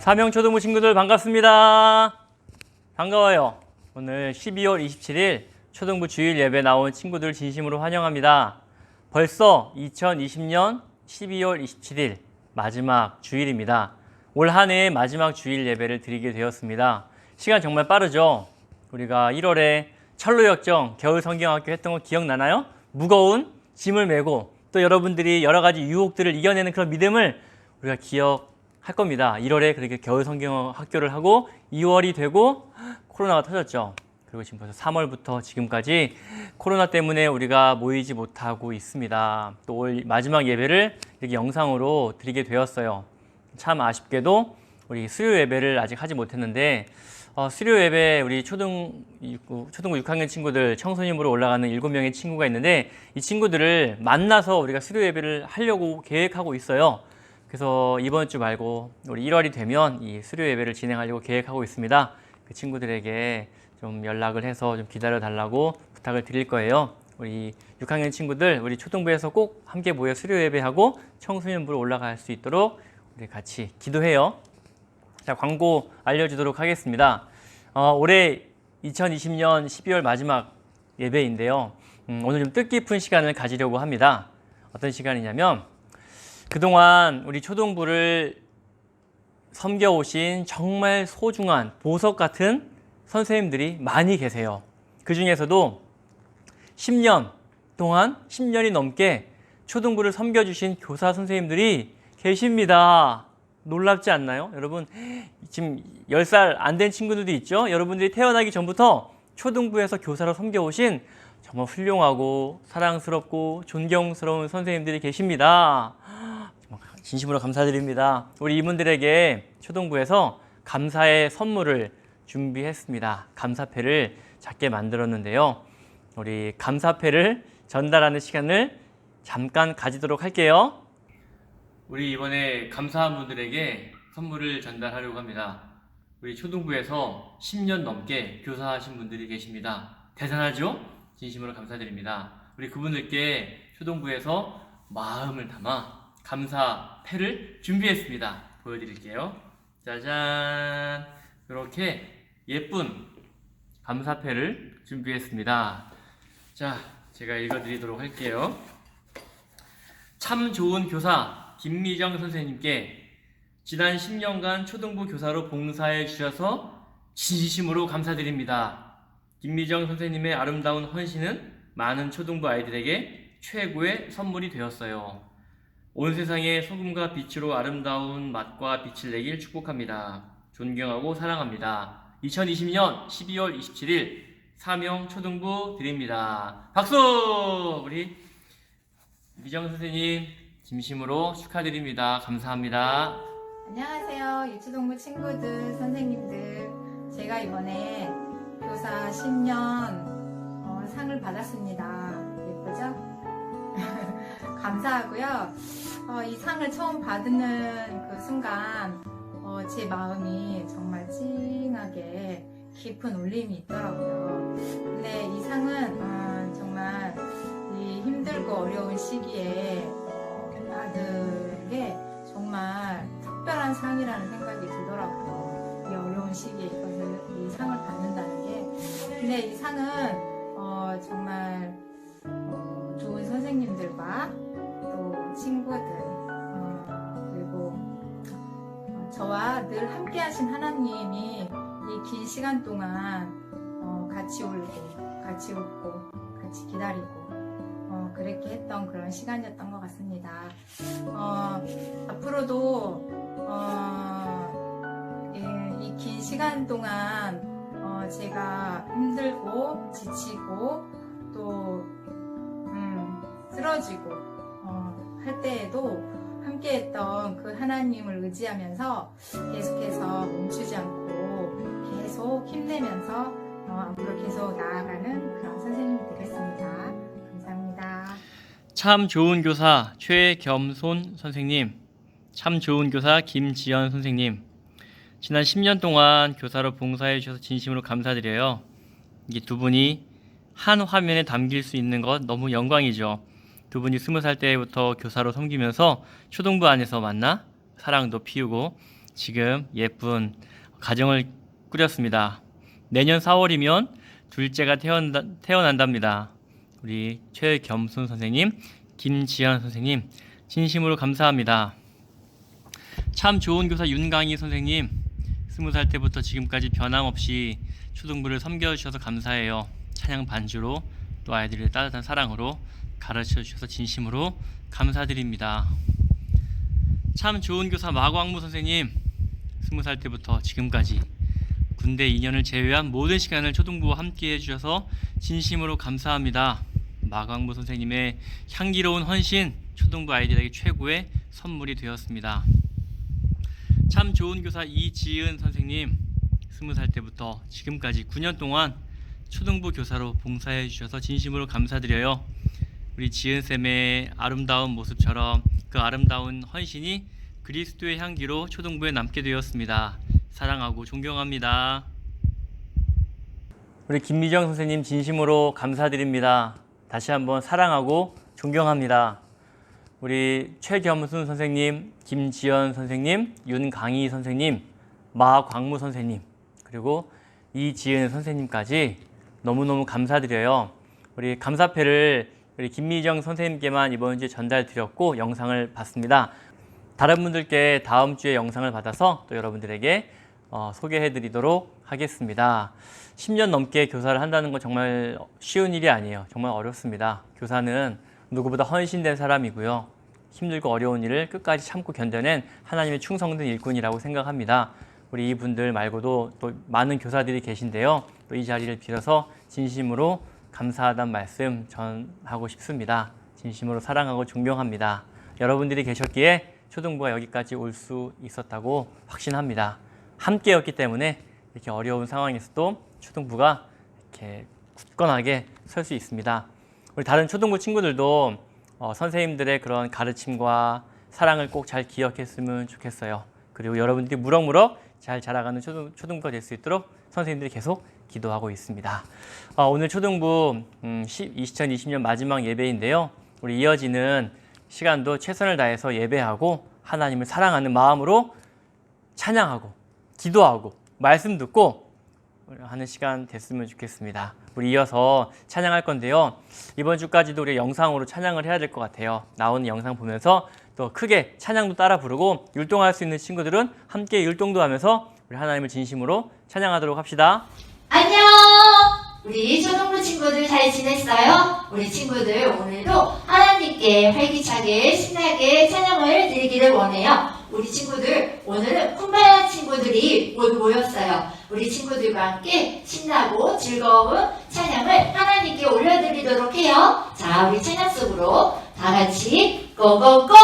사명초등부 친구들 반갑습니다. 반가워요. 오늘 12월 27일 초등부 주일 예배 나온 친구들 진심으로 환영합니다. 벌써 2020년 12월 27일 마지막 주일입니다. 올 한 해의 마지막 주일 예배를 드리게 되었습니다. 시간 정말 빠르죠? 우리가 1월에 철로역정 겨울 성경학교 했던 거 기억나나요? 무거운 짐을 메고 또 여러분들이 여러 가지 유혹들을 이겨내는 그런 믿음을 우리가 기억할 겁니다. 1월에 그렇게 겨울 성경학교를 하고 2월이 되고 코로나가 터졌죠. 그리고 지금 벌써 3월부터 지금까지 코로나 때문에 우리가 모이지 못하고 있습니다. 또 올 마지막 예배를 이렇게 영상으로 드리게 되었어요. 참 아쉽게도 우리 수요 예배를 아직 하지 못했는데 수요 예배 우리 초등부 6학년 친구들 청소년부로 올라가는 7명의 친구가 있는데 이 친구들을 만나서 우리가 수요 예배를 하려고 계획하고 있어요. 그래서 이번 주 말고 우리 1월이 되면 이 수요 예배를 진행하려고 계획하고 있습니다. 그 친구들에게 좀 연락을 해서 좀 기다려 달라고 부탁을 드릴 거예요. 우리 6학년 친구들 우리 초등부에서 꼭 함께 모여 수요 예배하고 청소년부로 올라갈 수 있도록 우리 같이 기도해요. 자, 광고 알려주도록 하겠습니다. 올해 2020년 12월 마지막 예배인데요. 오늘 좀 뜻깊은 시간을 가지려고 합니다. 어떤 시간이냐면 그동안 우리 초등부를 섬겨오신 정말 소중한 보석 같은 선생님들이 많이 계세요. 그 중에서도 10년 동안 10년이 넘게 초등부를 섬겨주신 교사 선생님들이 계십니다. 놀랍지 않나요? 여러분 지금 10살 안 된 친구들도 있죠? 여러분들이 태어나기 전부터 초등부에서 교사로 섬겨오신 정말 훌륭하고 사랑스럽고 존경스러운 선생님들이 계십니다. 진심으로 감사드립니다. 우리 이분들에게 초등부에서 감사의 선물을 준비했습니다. 감사패를 작게 만들었는데요. 우리 감사패를 전달하는 시간을 잠깐 가지도록 할게요. 우리 이번에 감사한 분들에게 선물을 전달하려고 합니다. 우리 초등부에서 10년 넘게 교사하신 분들이 계십니다. 대단하죠? 진심으로 감사드립니다. 우리 그분들께 초등부에서 마음을 담아 감사패를 준비했습니다. 보여드릴게요. 짜잔! 이렇게 예쁜 감사패를 준비했습니다. 자, 제가 읽어드리도록 할게요. 참 좋은 교사 김미정 선생님께 지난 10년간 초등부 교사로 봉사해 주셔서 진심으로 감사드립니다. 김미정 선생님의 아름다운 헌신은 많은 초등부 아이들에게 최고의 선물이 되었어요. 온 세상에 소금과 빛으로 아름다운 맛과 빛을 내길 축복합니다. 존경하고 사랑합니다. 2020년 12월 27일 사명 초등부 드립니다. 박수! 우리 미정 선생님 진심으로 축하드립니다. 감사합니다. 안녕하세요. 유초등부 친구들, 선생님들. 제가 이번에 교사 10년 상을 받았습니다. 예쁘죠? 감사하고요. 이 상을 처음 받는 그 순간 제 마음이 정말 찡하게 깊은 울림이 있더라고요. 근데 이 상은 정말 이 힘들고 어려운 시기에 아들에게 정말 특별한 상이라는 생각이 들더라고요. 이 어려운 시기에 이 상을 받는다는 게. 근데 이 상은 정말 좋은 선생님들과 또 친구들 그리고 저와 늘 함께 하신 하나님이 이 긴 시간 동안 같이 울고 같이 웃고 같이 기다리고 그렇게 했던 그런 시간이었던 것 같습니다. 앞으로도 이 긴 시간 동안 제가 힘들고 지치고 또 쓰러지고 할 때에도 함께했던 그 하나님을 의지하면서 계속해서 멈추지 않고 계속 힘내면서 앞으로 계속 나아가는 그런 선생님이 되겠습니다. 감사합니다. 참 좋은 교사 최겸손 선생님, 참 좋은 교사 김지연 선생님, 지난 10년 동안 교사로 봉사해 주셔서 진심으로 감사드려요. 이 두 분이 한 화면에 담길 수 있는 것 너무 영광이죠. 두 분이 20살 때부터 교사로 섬기면서 초등부 안에서 만나 사랑도 피우고 지금 예쁜 가정을 꾸렸습니다. 내년 4월이면 둘째가 태어난답니다. 우리 최겸순 선생님, 김지연 선생님 진심으로 감사합니다. 참 좋은 교사 윤강희 선생님, 20살 때부터 지금까지 변함없이 초등부를 섬겨주셔서 감사해요. 찬양 반주로 또 아이들의 따뜻한 사랑으로 가르쳐 주셔서 진심으로 감사드립니다. 참 좋은 교사 마광무 선생님, 20살 때부터 지금까지 군대 2년을 제외한 모든 시간을 초등부와 함께 해주셔서 진심으로 감사합니다. 마광무 선생님의 향기로운 헌신, 초등부 아이들에게 최고의 선물이 되었습니다. 참 좋은 교사 이지은 선생님, 20살 때부터 지금까지 9년 동안 초등부 교사로 봉사해 주셔서 진심으로 감사드려요. 우리 지은쌤의 아름다운 모습처럼 그 아름다운 헌신이 그리스도의 향기로 초등부에 남게 되었습니다. 사랑하고 존경합니다. 우리 김미정 선생님 진심으로 감사드립니다. 다시 한번 사랑하고 존경합니다. 우리 최겸순 선생님, 김지연 선생님, 윤강희 선생님, 마광무 선생님, 그리고 이지은 선생님까지 너무너무 감사드려요. 우리 감사패를 우리 김미정 선생님께만 이번 주에 전달드렸고 영상을 봤습니다. 다른 분들께 다음 주에 영상을 받아서 또 여러분들에게 소개해드리도록 하겠습니다. 10년 넘게 교사를 한다는 건 정말 쉬운 일이 아니에요. 정말 어렵습니다. 교사는 누구보다 헌신된 사람이고요. 힘들고 어려운 일을 끝까지 참고 견뎌낸 하나님의 충성된 일꾼이라고 생각합니다. 우리 이분들 말고도 또 많은 교사들이 계신데요. 또 이 자리를 빌어서 진심으로 감사하다는 말씀 전하고 싶습니다. 진심으로 사랑하고 존경합니다. 여러분들이 계셨기에 초등부가 여기까지 올 수 있었다고 확신합니다. 함께였기 때문에 이렇게 어려운 상황에서도 초등부가 이렇게 굳건하게 설 수 있습니다. 우리 다른 초등부 친구들도 선생님들의 그런 가르침과 사랑을 꼭 잘 기억했으면 좋겠어요. 그리고 여러분들이 무럭무럭 잘 자라가는 초등부가 될 수 있도록 선생님들이 계속 기도하고 있습니다. 오늘 초등부 2020년 마지막 예배인데요. 우리 이어지는 시간도 최선을 다해서 예배하고 하나님을 사랑하는 마음으로 찬양하고 기도하고 말씀 듣고 하는 시간 됐으면 좋겠습니다. 우리 이어서 찬양할 건데요. 이번 주까지도 우리 영상으로 찬양을 해야 될 것 같아요. 나오는 영상 보면서 또 크게 찬양도 따라 부르고 율동할 수 있는 친구들은 함께 율동도 하면서 우리 하나님을 진심으로 찬양하도록 합시다. 안녕! 우리 초등부 친구들 잘 지냈어요? 우리 친구들 오늘도 하나님께 활기차게 신나게 찬양을 드리기를 원해요. 우리 친구들 오늘은 쿤바야 친구들이 모였어요. 우리 친구들과 함께 신나고 즐거운 찬양을 하나님께 올려드리도록 해요. 자, 우리 찬양 속으로 다 같이 고고고!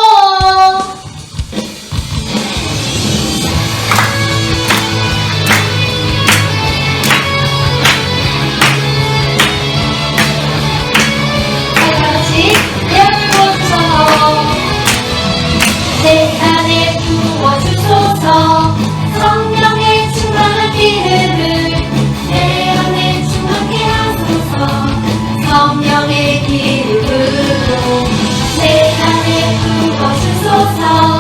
내 안에 부어주소서. 성령의 충만한 기름을 내 안에 충만케 하소서. 성령의 기름으로 내 안에 부어주소서.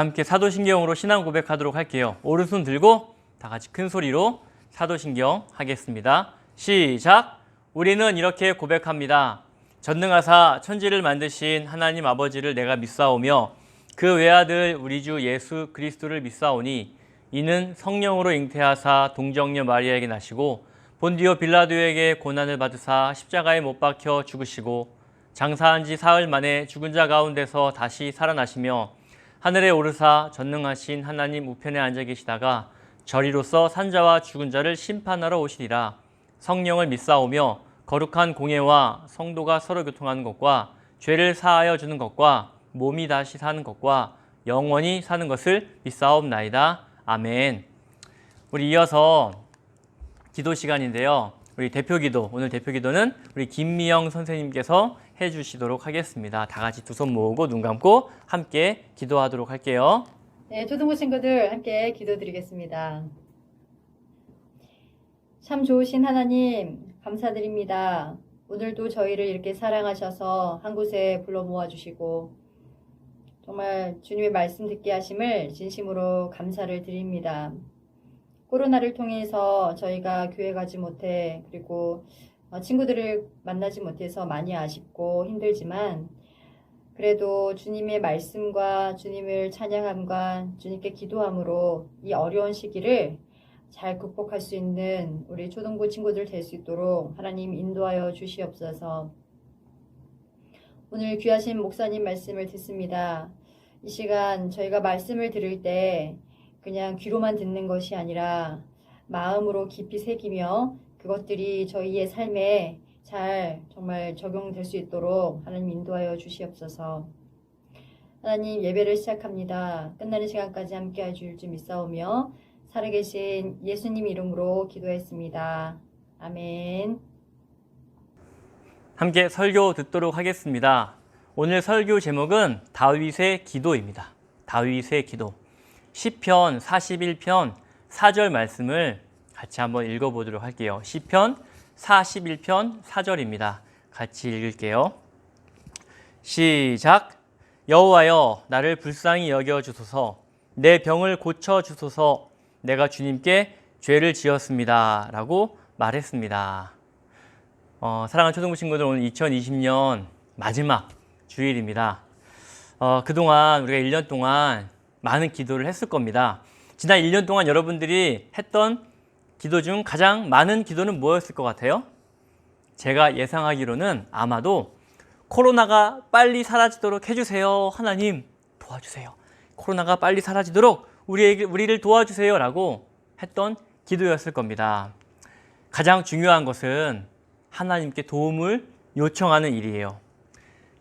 함께 사도신경으로 신앙 고백하도록 할게요. 오른손 들고 다 같이 큰 소리로 사도신경 하겠습니다. 시작! 우리는 이렇게 고백합니다. 전능하사 천지를 만드신 하나님 아버지를 내가 믿사오며 그 외아들 우리 주 예수 그리스도를 믿사오니 이는 성령으로 잉태하사 동정녀 마리아에게 나시고 본디오 빌라도에게 고난을 받으사 십자가에 못 박혀 죽으시고 장사한 지 사흘 만에 죽은 자 가운데서 다시 살아나시며 하늘에 오르사 전능하신 하나님 우편에 앉아 계시다가 저리로서 산자와 죽은 자를 심판하러 오시리라. 성령을 믿사오며 거룩한 공예와 성도가 서로 교통하는 것과 죄를 사하여 주는 것과 몸이 다시 사는 것과 영원히 사는 것을 믿사옵나이다. 아멘. 우리 이어서 기도 시간인데요. 우리 대표기도, 오늘 대표기도는 우리 김미영 선생님께서 해주시도록 하겠습니다. 다 같이 두 손 모으고 눈 감고 함께 기도하도록 할게요. 네, 초등부 친구들 함께 기도드리겠습니다. 참 좋으신 하나님 감사드립니다. 오늘도 저희를 이렇게 사랑하셔서 한 곳에 불러 모아주시고 정말 주님의 말씀 듣게 하심을 진심으로 감사를 드립니다. 코로나를 통해서 저희가 교회 가지 못해 그리고 친구들을 만나지 못해서 많이 아쉽고 힘들지만 그래도 주님의 말씀과 주님을 찬양함과 주님께 기도함으로 이 어려운 시기를 잘 극복할 수 있는 우리 초등부 친구들 될 수 있도록 하나님 인도하여 주시옵소서. 오늘 귀하신 목사님 말씀을 듣습니다. 이 시간 저희가 말씀을 들을 때 그냥 귀로만 듣는 것이 아니라 마음으로 깊이 새기며 그것들이 저희의 삶에 잘 정말 적용될 수 있도록 하나님 인도하여 주시옵소서. 하나님 예배를 시작합니다. 끝나는 시간까지 함께 해줄 줄 믿사오며 살아계신 예수님 이름으로 기도했습니다. 아멘. 함께 설교 듣도록 하겠습니다. 오늘 설교 제목은 다윗의 기도입니다. 다윗의 기도. 시편 41편 4절 말씀을 같이 한번 읽어보도록 할게요. 시편 41편 4절입니다. 같이 읽을게요. 시작. 여호와여 나를 불쌍히 여겨주소서. 내 병을 고쳐주소서. 내가 주님께 죄를 지었습니다. 라고 말했습니다. 사랑하는 초등부 친구들, 오늘 2020년 마지막 주일입니다. 그동안 우리가 1년 동안 많은 기도를 했을 겁니다. 지난 1년 동안 여러분들이 했던 기도 중 가장 많은 기도는 뭐였을 것 같아요? 제가 예상하기로는 아마도 코로나가 빨리 사라지도록 해주세요. 하나님 도와주세요. 코로나가 빨리 사라지도록 우리를 도와주세요. 라고 했던 기도였을 겁니다. 가장 중요한 것은 하나님께 도움을 요청하는 일이에요.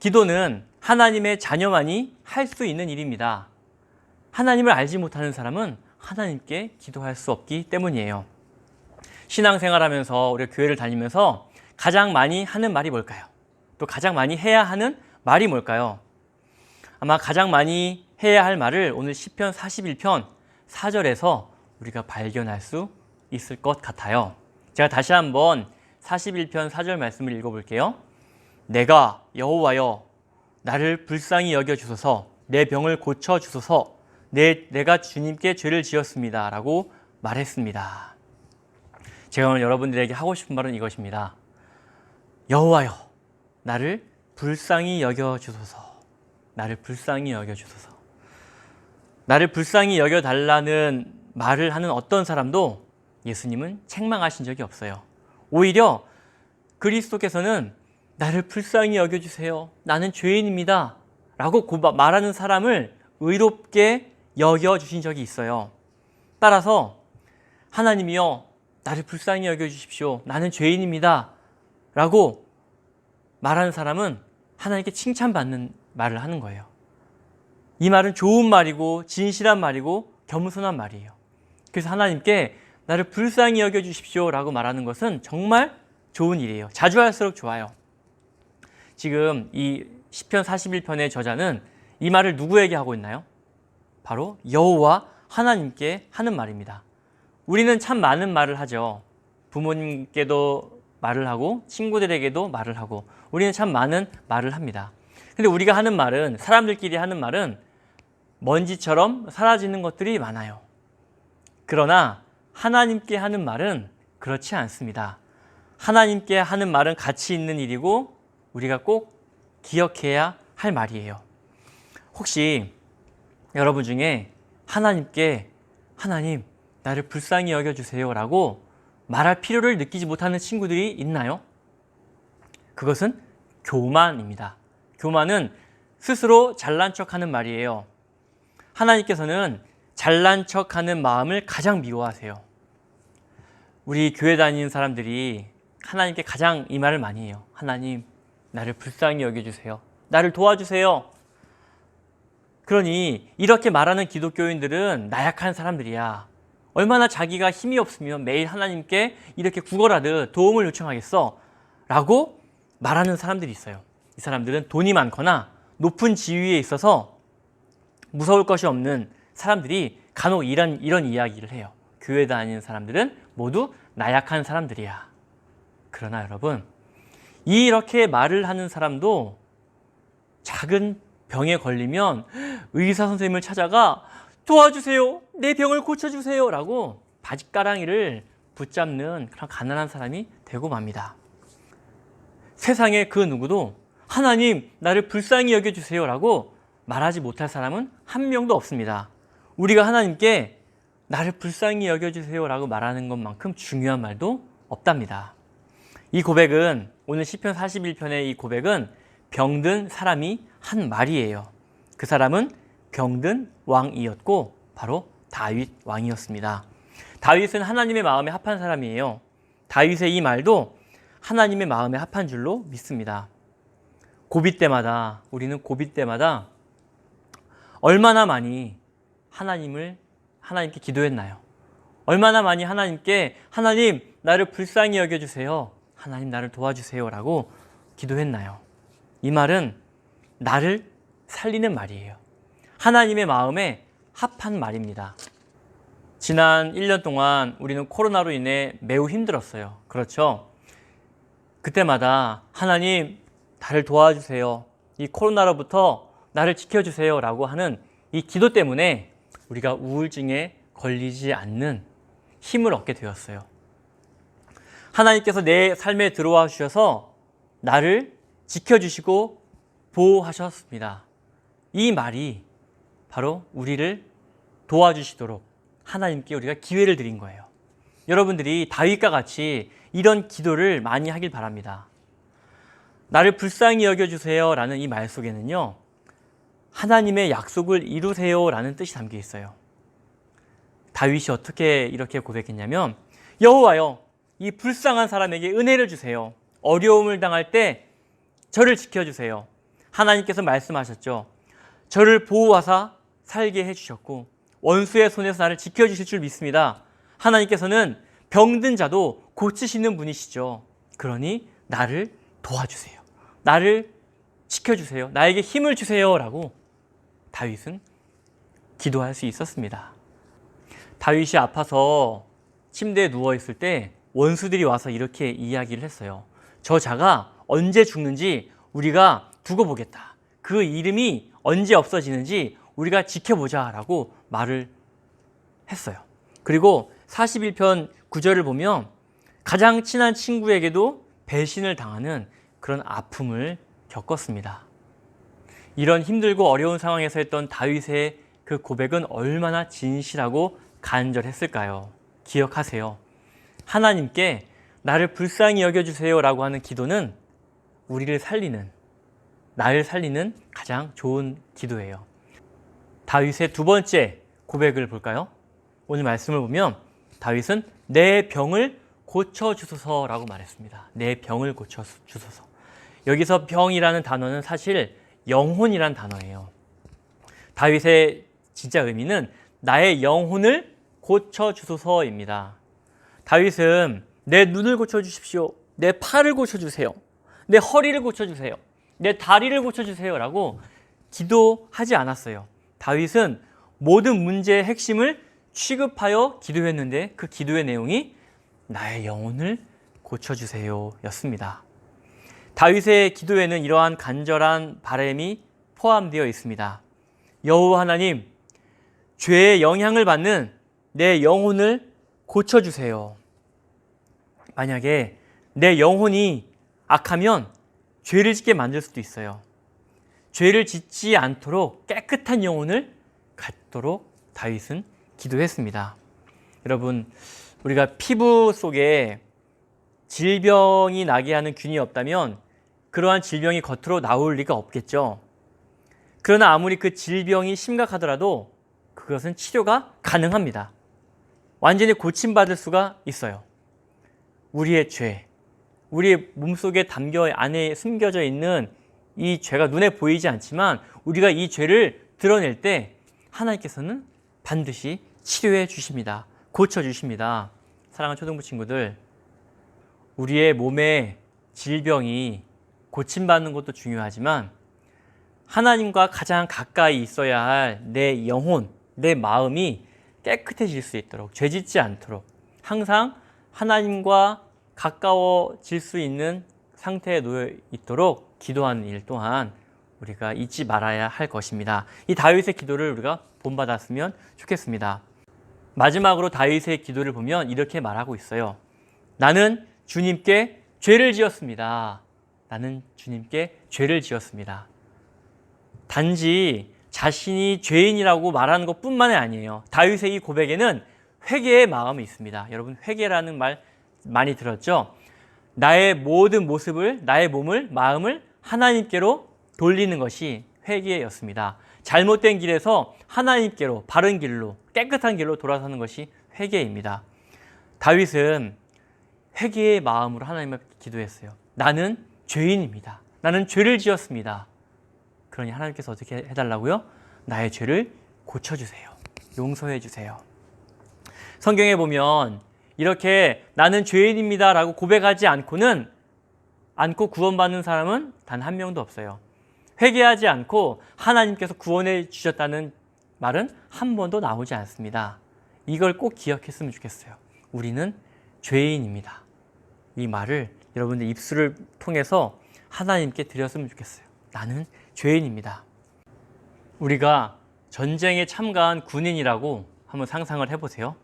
기도는 하나님의 자녀만이 할 수 있는 일입니다. 하나님을 알지 못하는 사람은 하나님께 기도할 수 없기 때문이에요. 신앙생활하면서 우리가 교회를 다니면서 가장 많이 하는 말이 뭘까요? 또 가장 많이 해야 하는 말이 뭘까요? 아마 가장 많이 해야 할 말을 오늘 시편 41편 4절에서 우리가 발견할 수 있을 것 같아요. 제가 다시 한번 41편 4절 말씀을 읽어볼게요. 내가 여호와여 나를 불쌍히 여겨주소서. 내 병을 고쳐주소서. 내가 주님께 죄를 지었습니다. 라고 말했습니다. 제가 오늘 여러분들에게 하고 싶은 말은 이것입니다. 여호와여 나를 불쌍히 여겨주소서. 나를 불쌍히 여겨주소서. 나를 불쌍히 여겨달라는 말을 하는 어떤 사람도 예수님은 책망하신 적이 없어요. 오히려 그리스도께서는 나를 불쌍히 여겨주세요. 나는 죄인입니다. 라고 말하는 사람을 의롭게 여겨주신 적이 있어요. 따라서 하나님이여 나를 불쌍히 여겨주십시오. 나는 죄인입니다. 라고 말하는 사람은 하나님께 칭찬받는 말을 하는 거예요. 이 말은 좋은 말이고 진실한 말이고 겸손한 말이에요. 그래서 하나님께 나를 불쌍히 여겨주십시오 라고 말하는 것은 정말 좋은 일이에요. 자주 할수록 좋아요. 지금 이 시편 41편의 저자는 이 말을 누구에게 하고 있나요? 바로 여호와 하나님께 하는 말입니다. 우리는 참 많은 말을 하죠. 부모님께도 말을 하고 친구들에게도 말을 하고 우리는 참 많은 말을 합니다. 근데 우리가 하는 말은, 사람들끼리 하는 말은 먼지처럼 사라지는 것들이 많아요. 그러나 하나님께 하는 말은 그렇지 않습니다. 하나님께 하는 말은 가치 있는 일이고 우리가 꼭 기억해야 할 말이에요. 혹시 여러분 중에 하나님께 하나님 나를 불쌍히 여겨주세요 라고 말할 필요를 느끼지 못하는 친구들이 있나요? 그것은 교만입니다. 교만은 스스로 잘난 척하는 말이에요. 하나님께서는 잘난 척하는 마음을 가장 미워하세요. 우리 교회 다니는 사람들이 하나님께 가장 이 말을 많이 해요. 하나님 나를 불쌍히 여겨주세요. 나를 도와주세요. 그러니 이렇게 말하는 기독교인들은 나약한 사람들이야. 얼마나 자기가 힘이 없으면 매일 하나님께 이렇게 구걸하듯 도움을 요청하겠어? 라고 말하는 사람들이 있어요. 이 사람들은 돈이 많거나 높은 지위에 있어서 무서울 것이 없는 사람들이 간혹 이런 이야기를 해요. 교회 다니는 사람들은 모두 나약한 사람들이야. 그러나 여러분, 이렇게 말을 하는 사람도 작은 병에 걸리면 의사 선생님을 찾아가 도와주세요. 내 병을 고쳐주세요. 라고 바짓가랑이를 붙잡는 그런 가난한 사람이 되고 맙니다. 세상에 그 누구도 하나님 나를 불쌍히 여겨주세요 라고 말하지 못할 사람은 한 명도 없습니다. 우리가 하나님께 나를 불쌍히 여겨주세요 라고 말하는 것만큼 중요한 말도 없답니다. 이 고백은 오늘 시편 41편의 이 고백은 병든 사람이 한 말이에요. 그 사람은 병든 왕이었고 바로 다윗 왕이었습니다. 다윗은 하나님의 마음에 합한 사람이에요. 다윗의 이 말도 하나님의 마음에 합한 줄로 믿습니다. 고비 때마다 우리는 고비 때마다 얼마나 많이 하나님께 기도했나요? 얼마나 많이 하나님께 하나님 나를 불쌍히 여겨주세요. 하나님 나를 도와주세요 라고 기도했나요? 이 말은 나를 살리는 말이에요. 하나님의 마음에 합한 말입니다. 지난 1년 동안 우리는 코로나로 인해 매우 힘들었어요. 그렇죠? 그때마다 하나님 나를 도와주세요. 이 코로나로부터 나를 지켜주세요 라고 하는 이 기도 때문에 우리가 우울증에 걸리지 않는 힘을 얻게 되었어요. 하나님께서 내 삶에 들어와 주셔서 나를 지켜주시고 보호하셨습니다. 이 말이 바로 우리를 도와주시도록 하나님께 우리가 기회를 드린 거예요. 여러분들이 다윗과 같이 이런 기도를 많이 하길 바랍니다. 나를 불쌍히 여겨주세요 라는 이 말 속에는요, 하나님의 약속을 이루세요 라는 뜻이 담겨 있어요. 다윗이 어떻게 이렇게 고백했냐면, 여호와여, 이 불쌍한 사람에게 은혜를 주세요. 어려움을 당할 때 저를 지켜주세요. 하나님께서 말씀하셨죠. 저를 보호하사 살게 해주셨고 원수의 손에서 나를 지켜주실 줄 믿습니다. 하나님께서는 병든 자도 고치시는 분이시죠. 그러니 나를 도와주세요. 나를 지켜주세요. 나에게 힘을 주세요 라고 다윗은 기도할 수 있었습니다. 다윗이 아파서 침대에 누워있을 때 원수들이 와서 이렇게 이야기를 했어요. 저 자가 언제 죽는지 우리가 두고 보겠다. 그 이름이 언제 없어지는지 우리가 지켜보자 라고 말을 했어요. 그리고 41편 9절을 보면 가장 친한 친구에게도 배신을 당하는 그런 아픔을 겪었습니다. 이런 힘들고 어려운 상황에서 했던 다윗의 그 고백은 얼마나 진실하고 간절했을까요? 기억하세요. 하나님께 나를 불쌍히 여겨주세요 라고 하는 기도는 우리를 살리는, 나를 살리는 가장 좋은 기도예요. 다윗의 두 번째 고백을 볼까요? 오늘 말씀을 보면 다윗은 내 병을 고쳐주소서라고 말했습니다. 내 병을 고쳐주소서. 여기서 병이라는 단어는 사실 영혼이란 단어예요. 다윗의 진짜 의미는 나의 영혼을 고쳐주소서입니다. 다윗은 내 눈을 고쳐주십시오. 내 팔을 고쳐주세요. 내 허리를 고쳐주세요. 내 다리를 고쳐주세요 라고 기도하지 않았어요. 다윗은 모든 문제의 핵심을 취급하여 기도했는데 그 기도의 내용이 나의 영혼을 고쳐주세요 였습니다. 다윗의 기도에는 이러한 간절한 바람이 포함되어 있습니다. 여호와 하나님, 죄의 영향을 받는 내 영혼을 고쳐주세요. 만약에 내 영혼이 악하면 죄를 짓게 만들 수도 있어요. 죄를 짓지 않도록 깨끗한 영혼을 갖도록 다윗은 기도했습니다. 여러분, 우리가 피부 속에 질병이 나게 하는 균이 없다면 그러한 질병이 겉으로 나올 리가 없겠죠. 그러나 아무리 그 질병이 심각하더라도 그것은 치료가 가능합니다. 완전히 고침받을 수가 있어요. 우리의 죄, 우리의 몸속에 안에 숨겨져 있는 이 죄가 눈에 보이지 않지만 우리가 이 죄를 드러낼 때 하나님께서는 반드시 치료해 주십니다. 고쳐 주십니다. 사랑하는 초등부 친구들, 우리의 몸의 질병이 고침받는 것도 중요하지만 하나님과 가장 가까이 있어야 할 내 영혼, 내 마음이 깨끗해질 수 있도록, 죄짓지 않도록 항상 하나님과 가까워질 수 있는 상태에 놓여 있도록 기도하는 일 또한 우리가 잊지 말아야 할 것입니다. 이 다윗의 기도를 우리가 본받았으면 좋겠습니다. 마지막으로 다윗의 기도를 보면 이렇게 말하고 있어요. 나는 주님께 죄를 지었습니다. 나는 주님께 죄를 지었습니다. 단지 자신이 죄인이라고 말하는 것뿐만이 아니에요. 다윗의 이 고백에는 회개의 마음이 있습니다. 여러분, 회개라는 말 많이 들었죠? 나의 모든 모습을, 나의 몸을, 마음을 하나님께로 돌리는 것이 회개였습니다. 잘못된 길에서 하나님께로, 바른 길로, 깨끗한 길로 돌아서는 것이 회개입니다. 다윗은 회개의 마음으로 하나님 앞에 기도했어요. 나는 죄인입니다. 나는 죄를 지었습니다. 그러니 하나님께서 어떻게 해달라고요? 나의 죄를 고쳐주세요. 용서해 주세요. 성경에 보면 이렇게 나는 죄인입니다 라고 고백하지 않고 구원받는 사람은 단 한 명도 없어요. 회개하지 않고 하나님께서 구원해 주셨다는 말은 한 번도 나오지 않습니다. 이걸 꼭 기억했으면 좋겠어요. 우리는 죄인입니다. 이 말을 여러분들 입술을 통해서 하나님께 드렸으면 좋겠어요. 나는 죄인입니다. 우리가 전쟁에 참가한 군인이라고 한번 상상을 해보세요.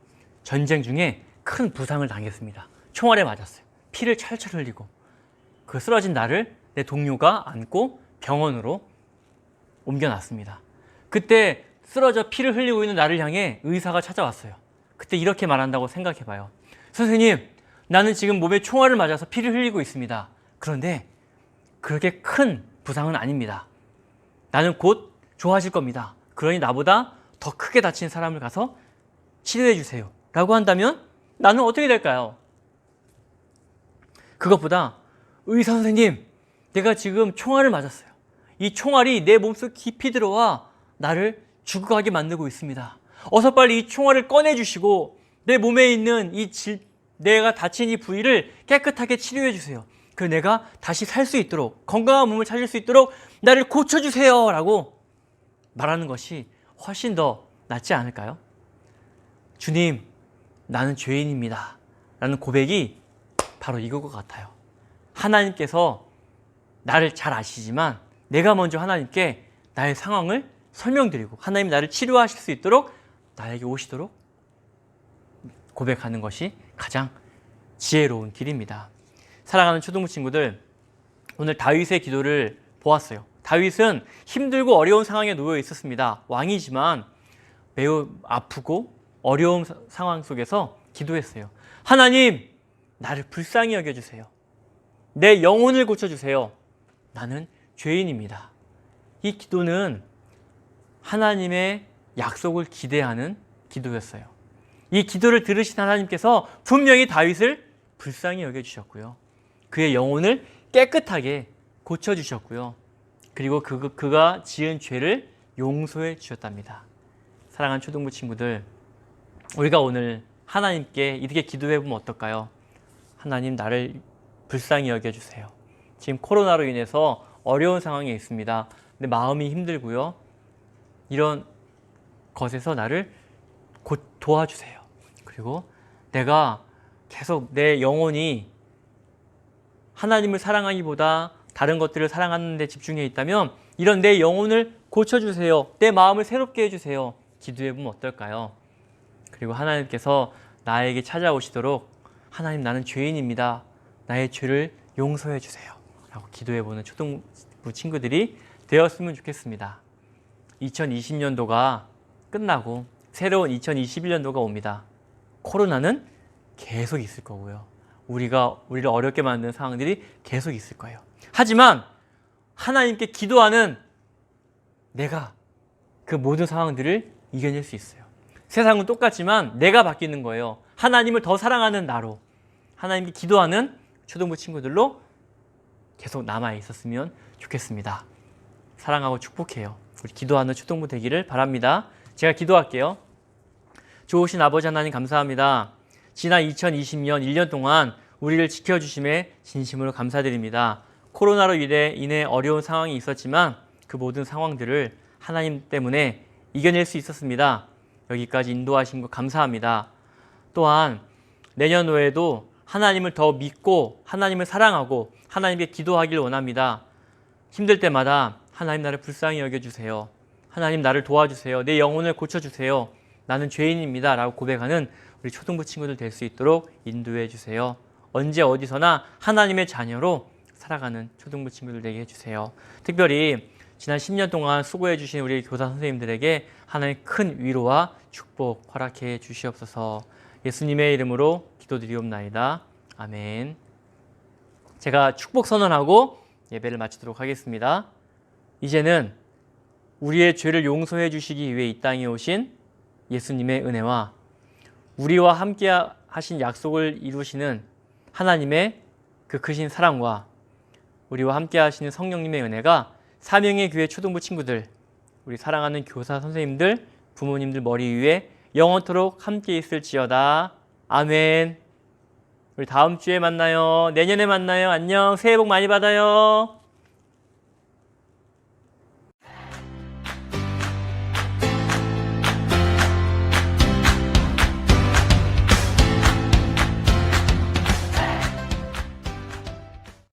전쟁 중에 큰 부상을 당했습니다. 총알에 맞았어요. 피를 철철 흘리고 그 쓰러진 나를 내 동료가 안고 병원으로 옮겨놨습니다. 그때 쓰러져 피를 흘리고 있는 나를 향해 의사가 찾아왔어요. 그때 이렇게 말한다고 생각해봐요. 선생님, 나는 지금 몸에 총알을 맞아서 피를 흘리고 있습니다. 그런데 그렇게 큰 부상은 아닙니다. 나는 곧 좋아질 겁니다. 그러니 나보다 더 크게 다친 사람을 가서 치료해 주세요 라고 한다면 나는 어떻게 될까요? 그것보다 의사 선생님, 내가 지금 총알을 맞았어요. 이 총알이 내 몸속 깊이 들어와 나를 죽어가게 만들고 있습니다. 어서 빨리 이 총알을 꺼내주시고 내 몸에 있는 내가 다친 이 부위를 깨끗하게 치료해 주세요. 그래서 내가 다시 살 수 있도록, 건강한 몸을 찾을 수 있도록 나를 고쳐주세요 라고 말하는 것이 훨씬 더 낫지 않을까요? 주님, 나는 죄인입니다 라는 고백이 바로 이거 것 같아요. 하나님께서 나를 잘 아시지만 내가 먼저 하나님께 나의 상황을 설명드리고 하나님이 나를 치료하실 수 있도록 나에게 오시도록 고백하는 것이 가장 지혜로운 길입니다. 사랑하는 초등부 친구들, 오늘 다윗의 기도를 보았어요. 다윗은 힘들고 어려운 상황에 놓여 있었습니다. 왕이지만 매우 아프고 어려운 상황 속에서 기도했어요. 하나님, 나를 불쌍히 여겨주세요. 내 영혼을 고쳐주세요. 나는 죄인입니다. 이 기도는 하나님의 약속을 기대하는 기도였어요. 이 기도를 들으신 하나님께서 분명히 다윗을 불쌍히 여겨주셨고요. 그의 영혼을 깨끗하게 고쳐주셨고요. 그리고 그가 지은 죄를 용서해 주셨답니다. 사랑하는 초등부 친구들, 우리가 오늘 하나님께 이렇게 기도해보면 어떨까요? 하나님, 나를 불쌍히 여겨주세요. 지금 코로나로 인해서 어려운 상황에 있습니다. 내 마음이 힘들고요. 이런 것에서 나를 곧 도와주세요. 그리고 내가 계속 내 영혼이 하나님을 사랑하기보다 다른 것들을 사랑하는 데 집중해 있다면 이런 내 영혼을 고쳐주세요. 내 마음을 새롭게 해주세요. 기도해 보면 어떨까요? 그리고 하나님께서 나에게 찾아오시도록 하나님 나는 죄인입니다. 나의 죄를 용서해 주세요. 라고 기도해 보는 초등부 친구들이 되었으면 좋겠습니다. 2020년도가 끝나고 새로운 2021년도가 옵니다. 코로나는 계속 있을 거고요. 우리를 어렵게 만드는 상황들이 계속 있을 거예요. 하지만 하나님께 기도하는 내가 그 모든 상황들을 이겨낼 수 있어요. 세상은 똑같지만 내가 바뀌는 거예요. 하나님을 더 사랑하는 나로, 하나님께 기도하는 초등부 친구들로 계속 남아 있었으면 좋겠습니다. 사랑하고 축복해요. 우리 기도하는 초등부 되기를 바랍니다. 제가 기도할게요. 좋으신 아버지 하나님 감사합니다. 지난 2020년 1년 동안 우리를 지켜주심에 진심으로 감사드립니다. 코로나로 인해 어려운 상황이 있었지만 그 모든 상황들을 하나님 때문에 이겨낼 수 있었습니다. 여기까지 인도하신 것 감사합니다. 또한 내년도에도 하나님을 더 믿고 하나님을 사랑하고 하나님께 기도하길 원합니다. 힘들 때마다 하나님 나를 불쌍히 여겨주세요. 하나님 나를 도와주세요. 내 영혼을 고쳐주세요. 나는 죄인입니다. 라고 고백하는 우리 초등부 친구들 될 수 있도록 인도해 주세요. 언제 어디서나 하나님의 자녀로 살아가는 초등부 친구들 되게 해주세요. 특별히 지난 10년 동안 수고해 주신 우리 교사 선생님들에게 하나님 큰 위로와 축복 허락해 주시옵소서. 예수님의 이름으로 기도드리옵나이다. 아멘. 제가 축복 선언하고 예배를 마치도록 하겠습니다. 이제는 우리의 죄를 용서해 주시기 위해 이 땅에 오신 예수님의 은혜와 우리와 함께 하신 약속을 이루시는 하나님의 그 크신 사랑과 우리와 함께 하시는 성령님의 은혜가 사명의 교회 초등부 친구들, 우리 사랑하는 교사 선생님들, 부모님들 머리 위에 영원토록 함께 있을지어다. 아멘. 우리 다음 주에 만나요. 내년에 만나요. 안녕. 새해 복 많이 받아요.